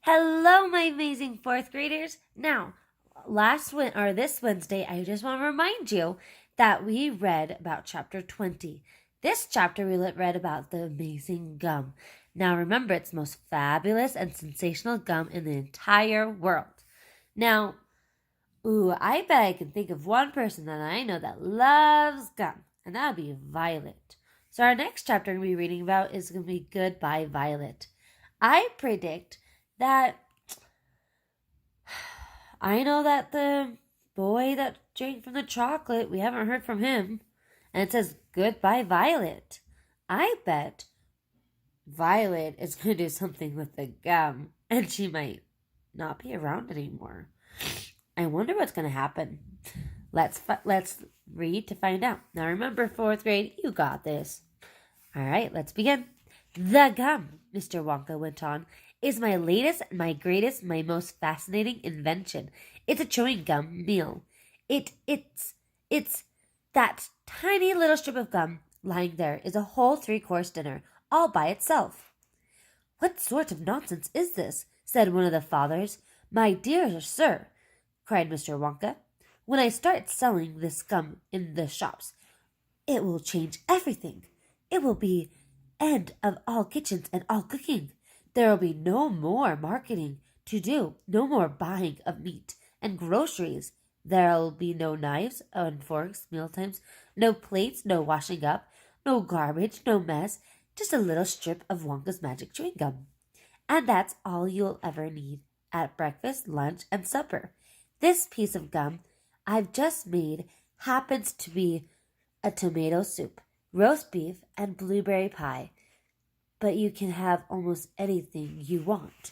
Hello, my amazing fourth graders. Now, this Wednesday, I just want to remind you that we read about chapter 20. This chapter we read about the amazing gum. Now, remember, it's the most fabulous and sensational gum in the entire world. Now, I bet I can think of one person that I know that loves gum, and that would be Violet. So our next chapter we're going to be reading about is going to be Goodbye, Violet. I predict that I know that the boy that drank from the chocolate, we haven't heard from him. And it says, Goodbye, Violet. I bet Violet is going to do something with the gum, and she might not be around anymore. I wonder what's going to happen. Let's read to find out. Now remember, fourth grade, you got this. All right, let's begin. The gum, Mr. Wonka went on, is my latest, my greatest, my most fascinating invention. It's a chewing gum meal. It's that tiny little strip of gum lying there is a whole 3-course dinner, all by itself. What sort of nonsense is this? Said one of the fathers. My dear sir, cried Mr. Wonka, when I start selling this gum in the shops, it will change everything. It will be end of all kitchens and all cooking. There will be no more marketing to do, no more buying of meat and groceries. There will be no knives and forks, mealtimes, no plates, no washing up, no garbage, no mess, just a little strip of Wonka's magic chewing gum. And that's all you'll ever need at breakfast, lunch, and supper. This piece of gum I've just made happens to be a tomato soup, roast beef, and blueberry pie. But you can have almost anything you want.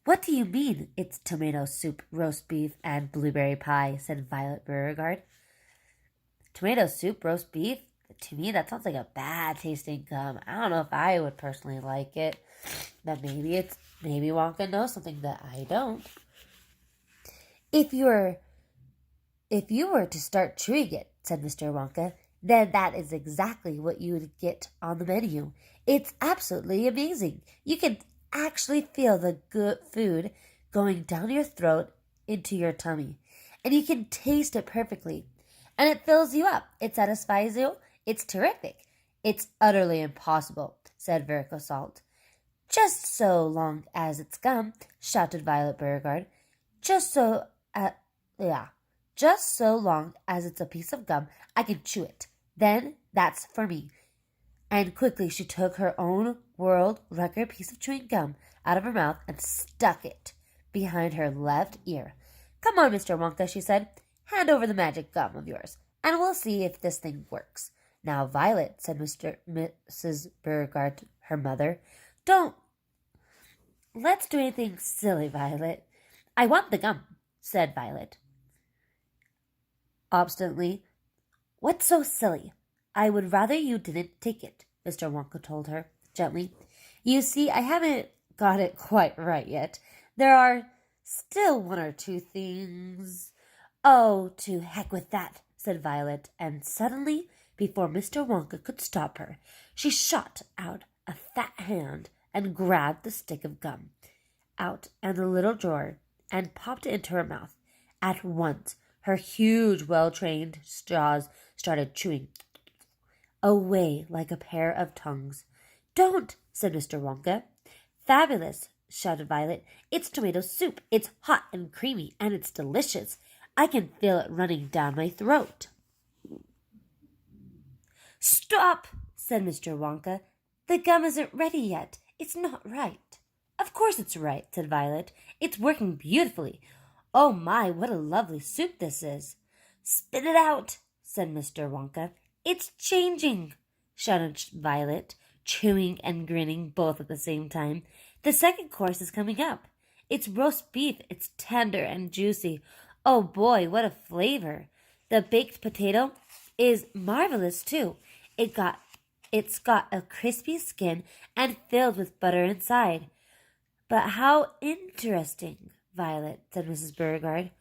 What do you mean it's tomato soup, roast beef, and blueberry pie? Said Violet Beauregarde. Tomato soup, roast beef? To me, that sounds like a bad tasting gum. I don't know if I would personally like it. But maybe Wonka knows something that I don't. If you were to start chewing it, said Mr. Wonka, then that is exactly what you would get on the menu. It's absolutely amazing. You can actually feel the good food going down your throat into your tummy. And you can taste it perfectly. And it fills you up. It satisfies you. It's terrific. It's utterly impossible, said Vertical Salt. Just so long as it's gum, shouted Violet Beauregarde. Just so long as it's a piece of gum, I can chew it. Then that's for me. And quickly she took her own world record piece of chewing gum out of her mouth and stuck it behind her left ear. Come on, Mr. Wonka, she said. Hand over the magic gum of yours, and we'll see if this thing works. Now, Violet, said Mrs. Beauregarde, her mother, let's do anything silly, Violet. I want the gum, said Violet obstinately. What's so silly? I would rather you didn't take it, Mr. Wonka told her gently. You see, I haven't got it quite right yet. There are still one or two things. Oh, to heck with that, said Violet, and suddenly, before Mr. Wonka could stop her, she shot out a fat hand and grabbed the stick of gum out and the little drawer and popped it into her mouth. At once, her huge, well-trained jaws started chewing away like a pair of tongues. Don't, said Mr. Wonka. Fabulous, shouted Violet. It's tomato soup. It's hot and creamy, and it's delicious. I can feel it running down my throat. Stop, said Mr. Wonka. The gum isn't ready yet. It's not right. Of course it's right, said Violet. It's working beautifully. Oh my, what a lovely soup this is. Spit it out, said Mr. Wonka. It's changing, shouted Violet, chewing and grinning both at the same time. The second course is coming up. It's roast beef. It's tender and juicy. Oh boy, what a flavor. The baked potato is marvelous too. It's got a crispy skin and filled with butter inside. But how interesting, Violet, said Mrs. Beauregarde.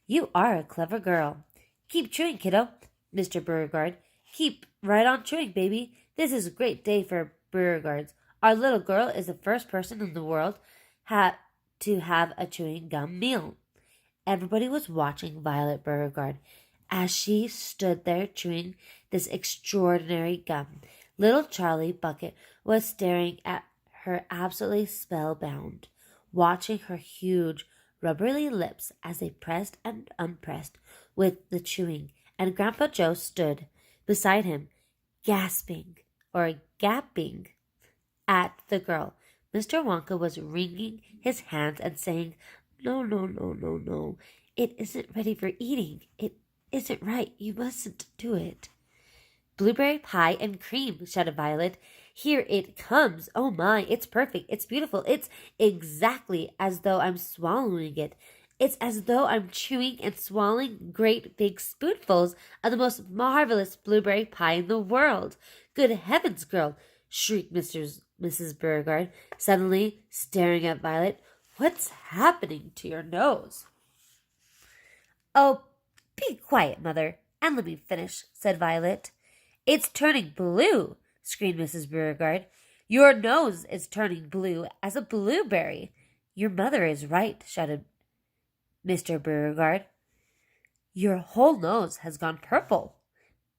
You are a clever girl. Keep chewing, kiddo, Mr. Beauregarde. Keep right on chewing, baby. This is a great day for Beauregardes. Our little girl is the first person in the world to have a chewing gum meal. Everybody was watching Violet Beauregarde as she stood there chewing this extraordinary gum. Little Charlie Bucket was staring at her absolutely spellbound, watching her huge, rubbery lips as they pressed and unpressed with the chewing, and Grandpa Joe stood beside him, gasping or gapping at the girl. Mr. Wonka was wringing his hands and saying, "No, no, no, no, no. It isn't ready for eating. It isn't right. You mustn't do it." "Blueberry pie and cream," shouted Violet. "Here it comes. Oh my, it's perfect. It's beautiful. It's exactly as though I'm swallowing it. It's as though I'm chewing and swallowing great big spoonfuls of the most marvelous blueberry pie in the world. Good heavens, girl!" shrieked Mrs. Beauregarde, suddenly staring at Violet. "What's happening to your nose?" "Oh, be quiet, Mother, and let me finish," said Violet. "It's turning blue," screamed Mrs. Beauregarde. "Your nose is turning blue as a blueberry." "Your mother is right," shouted Mr. Beauregarde. "Your whole nose has gone purple."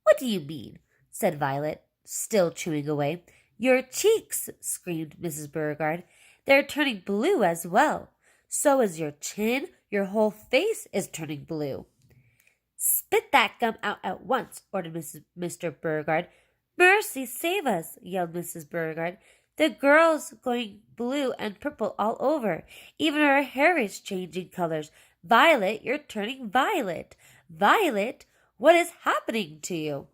"What do you mean?" said Violet, still chewing away. "Your cheeks," screamed Mrs. Beauregarde. "They're turning blue as well. So is your chin. Your whole face is turning blue." "Spit that gum out at once," ordered Mr. Beauregarde. "Mercy save us," yelled Mrs. Beauregarde. "The girl's going blue and purple all over. Even her hair is changing colors. Violet, you're turning violet. Violet, what is happening to you?"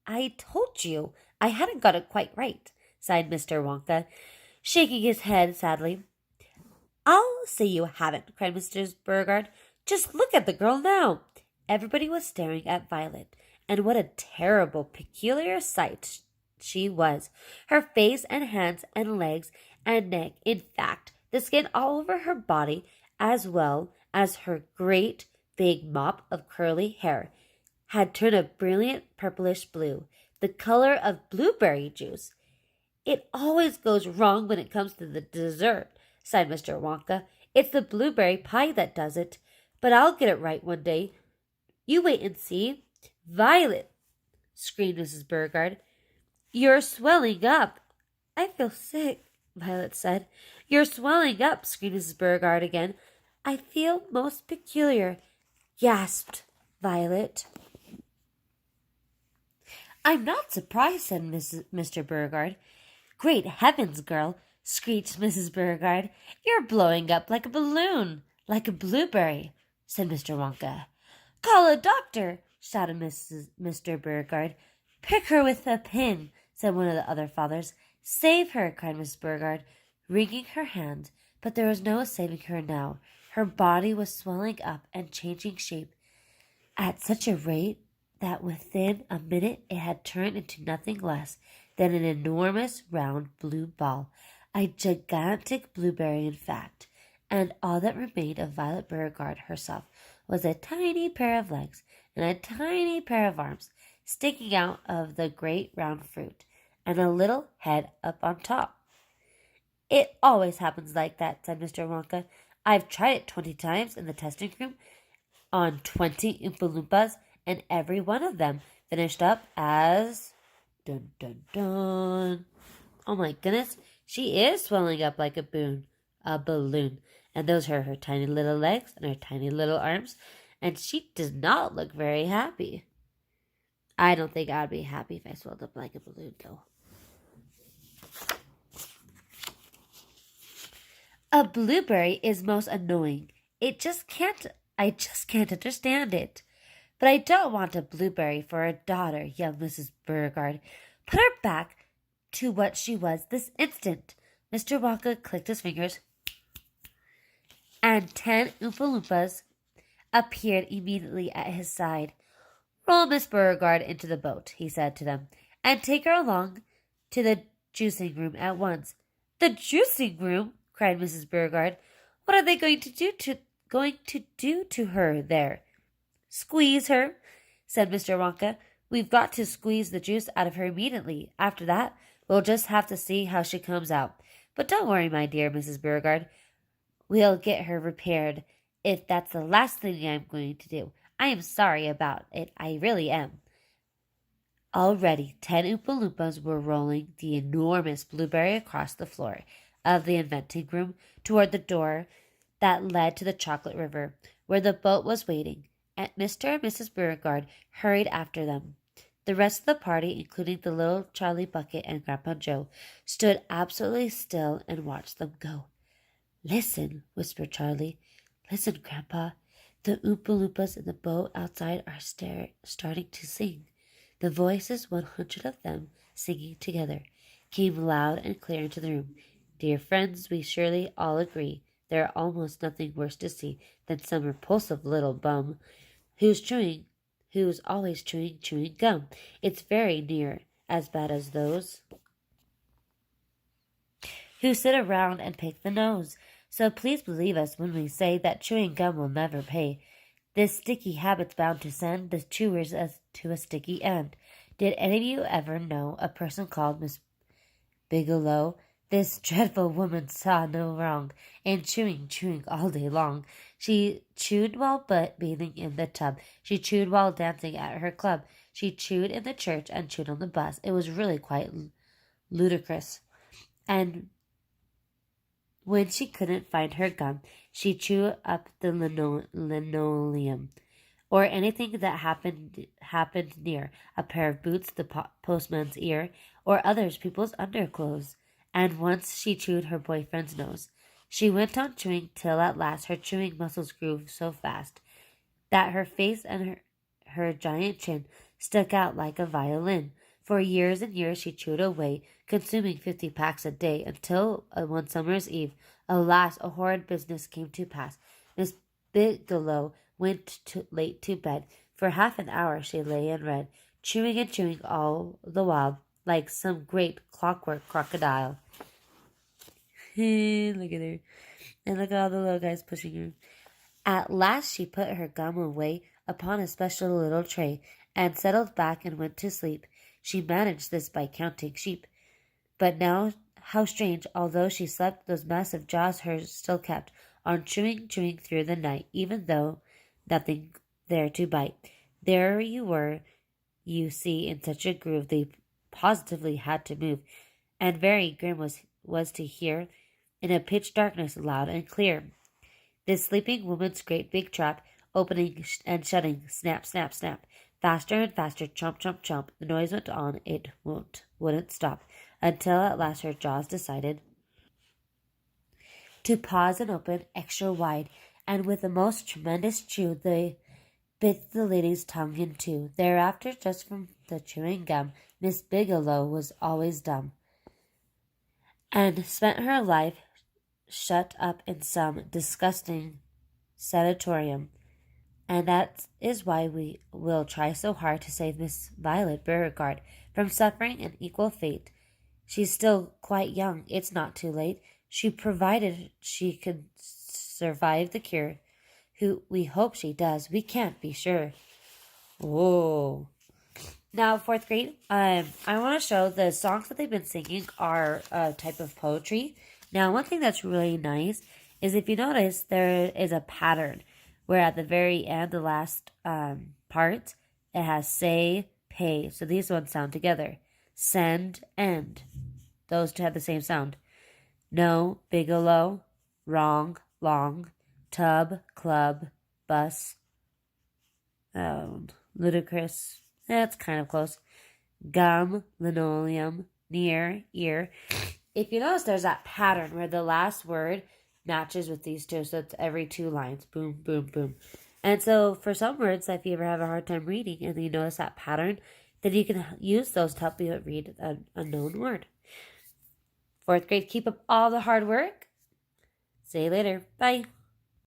"I told you I hadn't got it quite right," sighed Mr. Wonka, shaking his head sadly. "I'll say you haven't," cried Mrs. Beauregarde. "Just look at the girl now." Everybody was staring at Violet, and what a terrible, peculiar sight she was. Her face and hands and legs and neck, in fact, the skin all over her body, as well as her great big mop of curly hair, had turned a brilliant purplish blue, the color of blueberry juice. "It always goes wrong when it comes to the dessert," sighed Mr. Wonka. "It's the blueberry pie that does it. But I'll get it right one day. You wait and see." "Violet," screamed Mrs. Beauregarde, "you're swelling up." "I feel sick," Violet said. "You're swelling up," screamed Mrs. Beauregarde again. "I feel most peculiar," gasped Violet. "I'm not surprised," said Mr. Beauregarde. "Great heavens, girl," screeched Mrs. Beauregarde. "You're blowing up like a balloon." "Like a blueberry," said Mr. Wonka. "Call a doctor," shouted Mr. Beauregarde. "Prick her with a pin," said one of the other fathers. "Save her," cried Miss Beauregarde, wringing her hands. But there was no saving her now. Her body was swelling up and changing shape at such a rate that within a minute it had turned into nothing less than an enormous round blue ball, a gigantic blueberry in fact, and all that remained of Violet Beauregarde herself was a tiny pair of legs and a tiny pair of arms sticking out of the great round fruit, and a little head up on top. "It always happens like that," said Mr. Wonka. "I've tried it 20 times in the testing room on 20 Oompa Loompas, and every one of them finished up as dun dun dun. Oh my goodness, she is swelling up like a balloon. And those are her tiny little legs and her tiny little arms, and she does not look very happy." "I don't think I'd be happy if I swelled up like a balloon, though." "A blueberry is most annoying. I just can't understand it." "But I don't want a blueberry for a daughter," yelled Mrs. Beauregarde. "Put her back to what she was this instant." Mr. Wonka clicked his fingers, and 10 Oompa Loompas appeared immediately at his side. "Roll Miss Beauregarde into the boat," he said to them, "and take her along to the juicing room at once." "The juicing room!" cried Mrs. Beauregarde. "What are they going to do to her there?" "Squeeze her," said Mr. Wonka. "We've got to squeeze the juice out of her immediately. After that, we'll just have to see how she comes out. But don't worry, my dear Mrs. Beauregard. We'll get her repaired if that's the last thing I'm going to do. I am sorry about it. I really am. Already, 10 Oompa Loompas were rolling the enormous blueberry across the floor of the inventing room toward the door that led to the chocolate river, where the boat was waiting. And Mr. and Mrs. Beauregard hurried after them. The rest of the party, including the little Charlie Bucket and Grandpa Joe, stood absolutely still and watched them go. Listen, whispered Charlie. Listen, Grandpa. The Oompa Loompas in the boat outside are starting to sing. The voices, 100 of them, singing together, came loud and clear into the room. Dear friends, we surely all agree there are almost nothing worse to see than some repulsive little bum who's always chewing gum. It's very near as bad as those who sit around and pick the nose. So please believe us when we say that chewing gum will never pay. This sticky habit's bound to send the chewers to a sticky end. Did any of you ever know a person called Miss Bigelow? This dreadful woman saw no wrong in chewing all day long. She chewed while bathing in the tub. She chewed while dancing at her club. She chewed in the church and chewed on the bus. It was really quite ludicrous. And when she couldn't find her gum, she chewed up the linoleum, or anything that happened near a pair of boots, the postman's ear, or other people's underclothes. And once she chewed her boyfriend's nose. She went on chewing till at last her chewing muscles grew so fast that her face and her giant chin stuck out like a violin. For years and years she chewed away, consuming 50 packs a day, until one summer's eve, alas, a horrid business came to pass. Miss Bigelow went late to bed. For half an hour she lay and read, chewing and chewing all the while, like some great clockwork crocodile. Look at her. And look at all the little guys pushing her. At last she put her gum away upon a special little tray, and settled back and went to sleep. She managed this by counting sheep. But now, how strange, although she slept, those massive jaws hers still kept on chewing through the night, even though nothing there to bite. There you were, you see, in such a groove they positively had to move, and very grim was to hear, in a pitch darkness, loud and clear, this sleeping woman's great big trap, opening and shutting, snap, snap, snap. Faster and faster, chomp, chomp, chomp. The noise went on. It wouldn't stop, until at last her jaws decided to pause and open extra wide, and with a most tremendous chew, they bit the lady's tongue in two. Thereafter, just from the chewing gum, Miss Bigelow was always dumb, and spent her life shut up in some disgusting sanatorium. And that is why we will try so hard to save Miss Violet Beauregard from suffering an equal fate. She's still quite young. It's not too late. Provided she can survive the cure. Who we hope she does. We can't be sure. Whoa. Now, fourth grade, I want to show the songs that they've been singing are a type of poetry. Now, one thing that's really nice is if you notice, there is a pattern where at the very end, the last part, it has say, pay. So these ones sound together. Send, end. Those two have the same sound. No, Bigelow, wrong, long, tub, club, bus, ludicrous. That's kind of close. Gum, linoleum, near, ear. If you notice, there's that pattern where the last word matches with these two, so it's every two lines. Boom, boom, boom. And so for some words, if you ever have a hard time reading and you notice that pattern, then you can use those to help you read a known word. Fourth grade, keep up all the hard work. See you later. Bye.